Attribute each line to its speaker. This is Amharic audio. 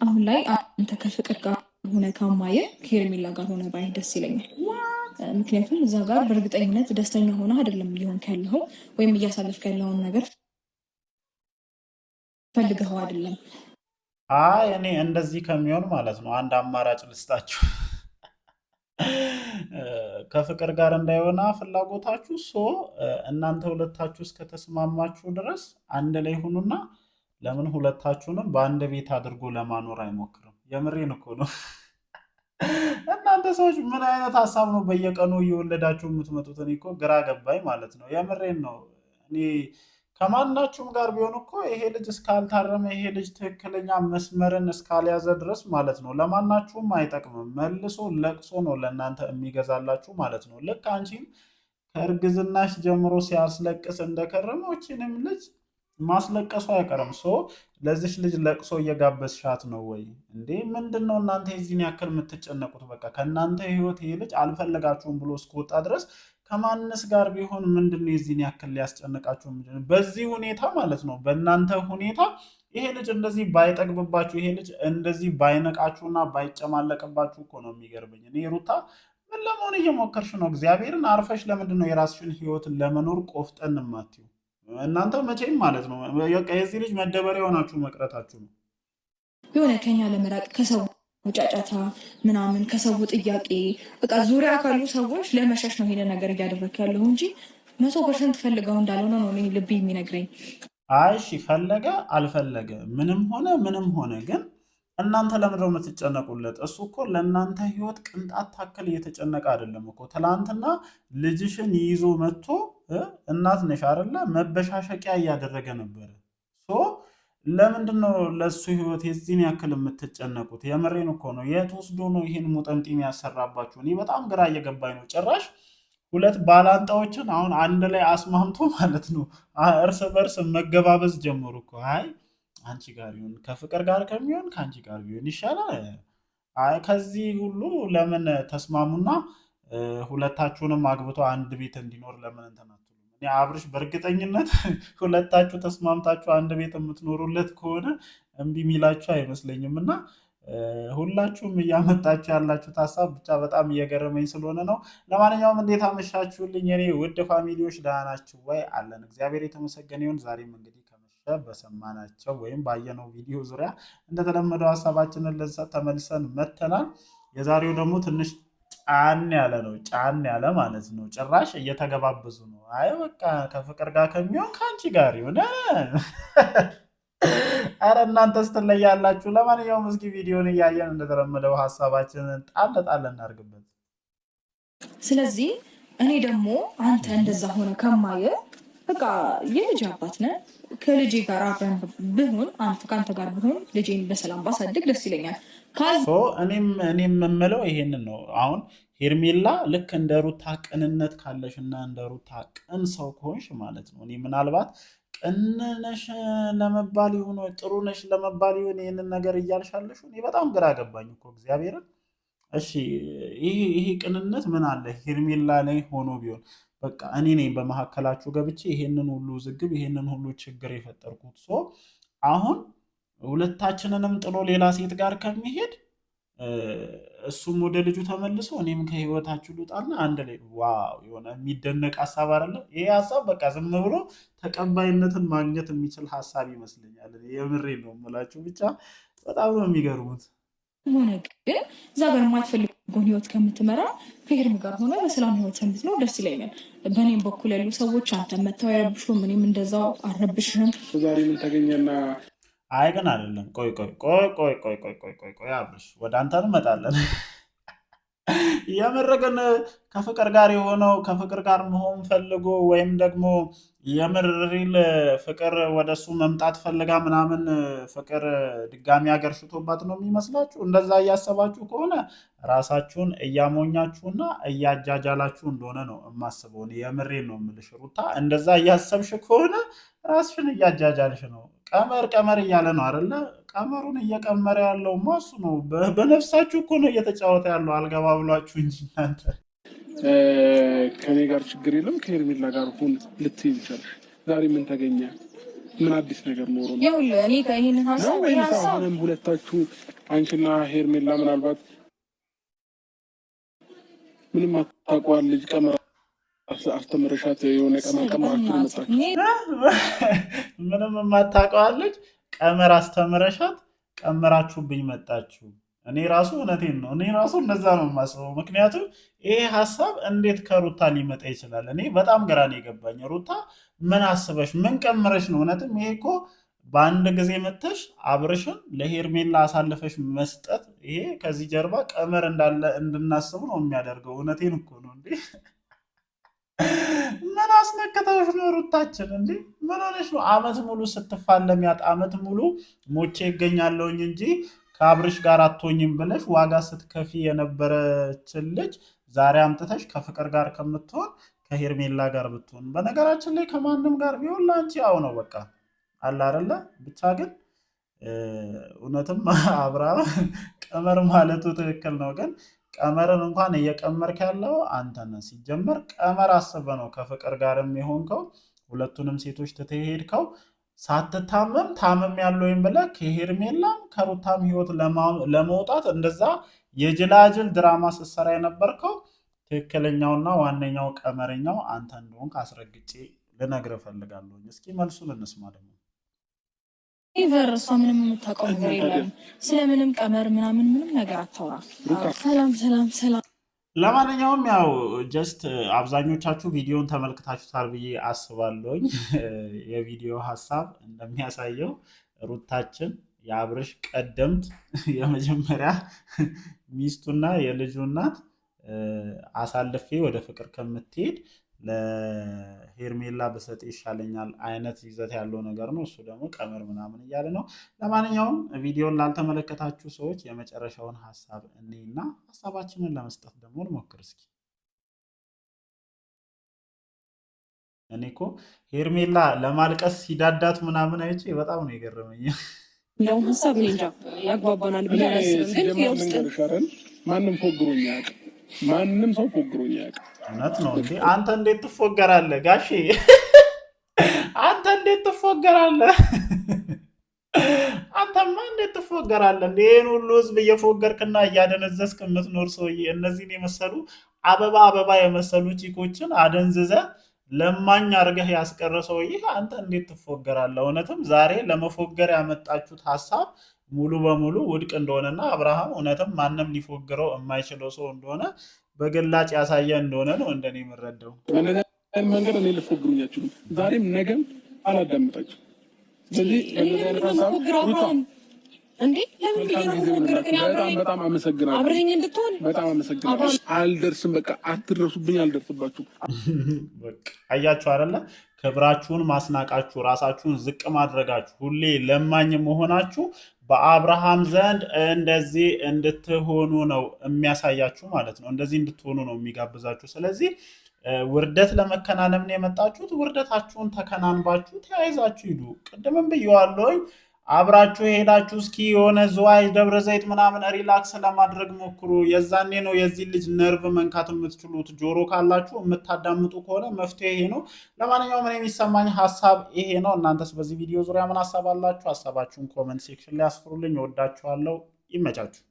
Speaker 1: አሁን ላይ አንተ ከፍቅር ጋር ሆነ ከማየ ከሄርሜላ ጋር ሆነ ባይ ደስ ይለኛል። ምክንያቱም እዛ ጋር በእርግጠኝነት ደስተኛ ሆነ አይደለም ሊሆን ያለኸው ወይም እያሳለፍክ ያለውን ነገር ፈልገኸው አይደለም።
Speaker 2: አይ እኔ እንደዚህ ከሚሆን ማለት ነው አንድ አማራጭ ልስጣችሁ። ከፍቅር ጋር እንዳይሆና ፍላጎታችሁ እናንተ ሁለታችሁ እስከተስማማችሁ ድረስ አንድ ላይ ሁኑና ለምን ሁለታችሁንም በአንድ ቤት አድርጎ ለማኖር አይሞክርም? የምሬን እኮ ነው። እናንተ ሰዎች ምን አይነት ሀሳብ ነው በየቀኑ እየወለዳችሁ የምትመጡት? እኔ እኮ ግራ ገባኝ ማለት ነው። የምሬን ነው። እኔ ከማናችሁም ጋር ቢሆን እኮ ይሄ ልጅ እስካልታረመ ይሄ ልጅ ትክክለኛ መስመርን እስካልያዘ ድረስ ማለት ነው ለማናችሁም አይጠቅምም። መልሶ ለቅሶ ነው ለእናንተ የሚገዛላችሁ ማለት ነው። ልክ አንቺም ከእርግዝናሽ ጀምሮ ሲያስለቅስ እንደከረመው ይህችንም ልጅ ማስለቀሱ አይቀርም። ለዚች ልጅ ለቅሶ እየጋበዝሻት ነው ወይ እንዴ? ምንድን ነው እናንተ የዚህን ያክል የምትጨነቁት? በቃ ከእናንተ ህይወት ይሄ ልጅ አልፈለጋችሁም ብሎ እስከወጣ ድረስ ከማንስ ጋር ቢሆን ምንድን ነው የዚህን ያክል ሊያስጨንቃችሁ? በዚህ ሁኔታ ማለት ነው በእናንተ ሁኔታ ይሄ ልጅ እንደዚህ ባይጠግብባችሁ፣ ይሄ ልጅ እንደዚህ ባይነቃችሁና ባይጨማለቅባችሁ እኮ ነው የሚገርመኝ። እኔ ሩታ ምን ለመሆን እየሞከርሽ ነው? እግዚአብሔርን አርፈሽ ለምንድን ነው የራስሽን ህይወትን ለመኖር ቆፍጠን ማትዩ? እናንተ መቼም ማለት ነው የዚህ ልጅ መደበሪያ የሆናችሁ መቅረታችሁ ነው።
Speaker 1: የሆነ ከኛ ለመራቅ ከሰው ጫጫታ ምናምን ከሰው ጥያቄ በቃ ዙሪያ ካሉ ሰዎች ለመሸሽ ነው ይሄን ነገር እያደረክ ያለው እንጂ 100% ፈልገው እንዳልሆነ ነው ልብ የሚነግረኝ።
Speaker 2: አይ እሺ ፈለገ አልፈለገ ምንም ሆነ ግን እናንተ ለምንድነው የምትጨነቁለት? እሱ እኮ ለእናንተ ህይወት ቅንጣት ታክል እየተጨነቀ አይደለም እኮ። ትላንትና ልጅሽን ይዞ መጥቶ እናት ነሽ አይደለ መበሻሸቂያ እያደረገ ነበረ። ለምንድን ነው ለእሱ ህይወት የዚህን ያክል የምትጨነቁት? የምሬን እኮ ነው። የት ወስዶ ነው ይህን ሙጠምጢም ያሰራባችሁ? እኔ በጣም ግራ እየገባኝ ነው። ጭራሽ ሁለት ባላንጣዎችን አሁን አንድ ላይ አስማምቶ ማለት ነው እርስ በርስ መገባበዝ ጀመሩ እኮ። አይ አንቺ ጋር ይሁን ከፍቅር ጋር ከሚሆን ከአንቺ ጋር ቢሆን ይሻላል። አይ ከዚህ ሁሉ ለምን ተስማሙና ሁለታችሁንም አግብቶ አንድ ቤት እንዲኖር ለምን እንትን አትሉም? እኔ አብርሽ በእርግጠኝነት ሁለታችሁ ተስማምታችሁ አንድ ቤት የምትኖሩለት ከሆነ እምቢ የሚላችሁ አይመስለኝም። እና ሁላችሁም እያመጣችሁ ያላችሁት ሀሳብ ብቻ በጣም እየገረመኝ ስለሆነ ነው። ለማንኛውም እንዴት አመሻችሁልኝ የኔ ውድ ፋሚሊዎች? ደህና ናችሁ ወይ? አለን እግዚአብሔር የተመሰገነ ይሁን። ዛሬም እንግዲህ በሰማናቸው ወይም ባየነው ቪዲዮ ዙሪያ እንደተለመደው ሀሳባችንን ልንሰጥ ተመልሰን መተናል። የዛሬው ደግሞ ትንሽ ጫን ያለ ነው። ጫን ያለ ማለት ነው። ጭራሽ እየተገባበዙ ነው። አይ በቃ ከፍቅር ጋር ከሚሆን ከአንቺ ጋር ይሆነ። አረ እናንተስ ትለያላችሁ። ለማንኛውም እስኪ ቪዲዮን እያየን እንደተለመደው ሀሳባችንን ጣል ጣል እናድርግበት።
Speaker 1: ስለዚህ እኔ ደግሞ አንተ እንደዛ ሆነ ከማየ በቃ የልጅ አባት ነህ። ከልጄ ጋር አብረን ብሆን ከአንተ ጋር ብሆን ልጄን በሰላም ባሳድግ ደስ ይለኛል።
Speaker 2: እኔም የምምለው ይሄንን ነው። አሁን ሄርሜላ ልክ እንደ ሩታ ቅንነት ካለሽ እና እንደ ሩታ ቅን ሰው ከሆንሽ ማለት ነው እኔ ምናልባት ቅንነሽ ለመባል ይሁን ጥሩ ነሽ ለመባል ይሁን ይህንን ነገር እያልሻለሽ እኔ በጣም ግራ ገባኝ እኮ እግዚአብሔርን። እሺ ይሄ ቅንነት ምን አለ ሄርሜላ ላይ ሆኖ ቢሆን በቃ እኔ ነኝ በመካከላችሁ ገብቼ ይሄንን ሁሉ ዝግብ ይሄንን ሁሉ ችግር የፈጠርኩት። አሁን ሁለታችንንም ጥሎ ሌላ ሴት ጋር ከሚሄድ እሱም ወደ ልጁ ተመልሶ እኔም ከህይወታችሁ ልውጣና አንድ ላይ ዋው! የሆነ የሚደነቅ ሀሳብ አይደለ ይሄ ሀሳብ። በቃ ዝም ብሎ ተቀባይነትን ማግኘት የሚችል ሀሳብ ይመስለኛል። የምሬ ነው የምላችሁ። ብቻ በጣም ነው የሚገርሙት።
Speaker 1: ሆነ ግን እዛ ጋር የማትፈልገውን ህይወት ከምትመራ ከሄርም ጋር ሆነ በሰላም ህይወት ነው ደስ ይለኛል። በእኔም በኩል ያሉ ሰዎች አንተ መተው አይረብሹም፣ እኔም እንደዛው አልረብሽህም።
Speaker 3: ዛሬ ምን ተገኘና?
Speaker 2: አይ ግን አይደለም። ቆይ ቆይ ቆይ ቆይ ቆይ ቆይ ቆይ ቆይ ቆይ አብርሽ ወደ አንተ እንመጣለን። የምር ግን ከፍቅር ጋር የሆነው ከፍቅር ጋር መሆን ፈልጎ ወይም ደግሞ የምር ሪል ፍቅር ወደሱ መምጣት ፈልጋ ምናምን ፍቅር ድጋሚ ሀገር ሽቶባት ነው የሚመስላችሁ? እንደዛ እያሰባችሁ ከሆነ ራሳችሁን እያሞኛችሁና እያጃጃላችሁ እንደሆነ ነው የማስበው። የምሬን ነው የምልሽ ሩታ፣ እንደዛ እያሰብሽ ከሆነ ራስሽን እያጃጃልሽ ነው። ቀመር ቀመር እያለ ነው አይደለ? ቀመሩን እየቀመረ ያለው ማሱ ነው። በነፍሳችሁ እኮ ነው እየተጫወተ ያለው። አልገባ ብሏችሁ እንጂ እናንተ
Speaker 3: ከኔ ጋር ችግር የለም ከሄርሜላ ጋር ሁን ልትይ ይችላል። ዛሬ ምን ተገኘ? ምን አዲስ ነገር ኖሮ ነው?
Speaker 1: ይኸውልህ እኔ ይሄንን ሀሳብ
Speaker 3: አሁንም ሁለታችሁ አንቺና ሄርሜላ ምናልባት ምንም አታውቀዋል ልጅ ቀመር አስተምረሻት የሆነ ቀመራችሁ መጣችሁ።
Speaker 2: ምንም የማታውቀዋል ልጅ ቀመር አስተምረሻት ቀመራችሁብኝ መጣችሁ። እኔ ራሱ እውነቴን ነው። እኔ ራሱ እንደዛ ነው የማስበው። ምክንያቱም ይሄ ሀሳብ እንዴት ከሩታ ሊመጣ ይችላል? እኔ በጣም ግራ ነው የገባኝ። ሩታ ምን አስበሽ ምን ቀምረሽ ነው? እውነትም ይሄ እኮ በአንድ ጊዜ መተሽ አብርሽን ለሄርሜላ አሳልፈሽ መስጠት፣ ይሄ ከዚህ ጀርባ ቀመር እንዳለ እንድናስብ ነው የሚያደርገው። እውነቴን እኮ ነው እንዴ! ምን አስነክተውሽ ነው ሩታችን? እንዴ ምን ሆነሽ ነው? አመት ሙሉ ስትፋለሚያት፣ አመት ሙሉ ሞቼ ይገኛለሁኝ እንጂ ከአብርሽ ጋር አትሆኝም ብለሽ ዋጋ ስትከፊ የነበረችን ልጅ ዛሬ አምጥተሽ ከፍቅር ጋር ከምትሆን ከሄርሜላ ጋር ብትሆን። በነገራችን ላይ ከማንም ጋር ቢሆን ለአንቺ ያው ነው፣ በቃ አለ አይደለ? ብቻ ግን እውነትም አብርሃም ቀመር ማለቱ ትክክል ነው። ግን ቀመርን እንኳን እየቀመርክ ያለው አንተ ነህ። ሲጀመር ቀመር አስበህ ነው ከፍቅር ጋር የሆንከው፣ ሁለቱንም ሴቶች ትተህ ሄድከው ሳትታመም ታመም ያለውም ብለህ ከሄርሜላም ከሩታም ህይወት ለመውጣት እንደዛ የጅላጅል ድራማ ስትሰራ የነበርከው ትክክለኛውና ዋነኛው ቀመረኛው አንተ እንደሆንክ አስረግጬ ልነግርህ እፈልጋለሁ። እስኪ መልሱን እንስማ። ደግሞ
Speaker 1: ኢቨር እሷ ምንም የምታውቀው ነገር የለም። ስለምንም ቀመር ምናምን ምንም ነገር አታውራ። ሰላም ሰላም ሰላም።
Speaker 2: ለማንኛውም ያው ጀስት አብዛኞቻችሁ ቪዲዮን ተመልክታችሁታል ብዬ አስባለሁኝ። የቪዲዮ ሀሳብ እንደሚያሳየው ሩታችን የአብርሽ ቀደምት የመጀመሪያ ሚስቱና የልጁ እናት አሳልፌ ወደ ፍቅር ከምትሄድ ለሄርሜላ በሰጥ ይሻለኛል አይነት ይዘት ያለው ነገር ነው። እሱ ደግሞ ቀመር ምናምን እያለ ነው። ለማንኛውም ቪዲዮን ላልተመለከታችሁ ሰዎች የመጨረሻውን ሀሳብ እኔና ሀሳባችንን ለመስጠት ደግሞ እንሞክር እስኪ። እኔ እኮ ሄርሜላ ለማልቀስ ሲዳዳት ምናምን አይቼ በጣም ነው የገረመኝ።
Speaker 1: ያው ሀሳብ እንጃ ያግባባናል ብዬ አላስብም። ግን የውስጥ
Speaker 3: ማንም ፎግሮኝ አያውቅም። ማንም ሰው ፎግሮኝ አያውቅም።
Speaker 2: እውነት ነው እንዴ? አንተ እንዴት ትፎገራለህ ጋሼ? አንተ እንዴት ትፎገራለህ? አንተማ እንዴት ትፎገራለህ? ይህን ሁሉ ህዝብ እየፎገርክና እያደነዘዝክ የምትኖር ሰውዬ፣ እነዚህን የመሰሉ አበባ አበባ የመሰሉ ቺኮችን አደንዝዘ ለማኝ አድርገህ ያስቀረ ሰውዬ አንተ እንዴት ትፎገራለህ? እውነትም ዛሬ ለመፎገር ያመጣችሁት ሀሳብ ሙሉ በሙሉ ውድቅ እንደሆነና አብርሃም እውነትም ማንም ሊፎግረው የማይችለው ሰው እንደሆነ በግላጭ ያሳየ እንደሆነ ነው እንደኔ የምረዳው።
Speaker 3: መንገድ እኔ ልፎግሩኝ አችሉም። ዛሬም ነገም አላዳምጣችሁ። ስለዚህ በጣም አመሰግናለሁ።
Speaker 1: አብረኸኝ እንድትሆን
Speaker 3: በጣም አመሰግናለሁ። አልደርስም፣ በቃ አትድረሱብኝ፣ አልደርስባችሁም።
Speaker 2: አያችሁ አይደለ? ክብራችሁን ማስናቃችሁ፣ ራሳችሁን ዝቅ ማድረጋችሁ፣ ሁሌ ለማኝ መሆናችሁ በአብርሃም ዘንድ እንደዚህ እንድትሆኑ ነው የሚያሳያችሁ ማለት ነው። እንደዚህ እንድትሆኑ ነው የሚጋብዛችሁ። ስለዚህ ውርደት ለመከናነብ ነው የመጣችሁት። ውርደታችሁን ተከናንባችሁ ተያይዛችሁ ሂዱ። ቅድምም ብየዋለሁኝ። አብራችሁ ሄዳችሁ እስኪ የሆነ ዝዋይ ደብረ ዘይት ምናምን ሪላክስ ለማድረግ ሞክሩ። የዛኔ ነው የዚህ ልጅ ነርቭ መንካት የምትችሉት። ጆሮ ካላችሁ የምታዳምጡ ከሆነ መፍትሄ ይሄ ነው። ለማንኛውም እኔ የሚሰማኝ ሀሳብ ይሄ ነው። እናንተስ በዚህ ቪዲዮ ዙሪያ ምን ሀሳብ አላችሁ? ሀሳባችሁን ኮመንት ሴክሽን ላይ አስፍሩልኝ። እወዳችኋለሁ። ይመቻችሁ።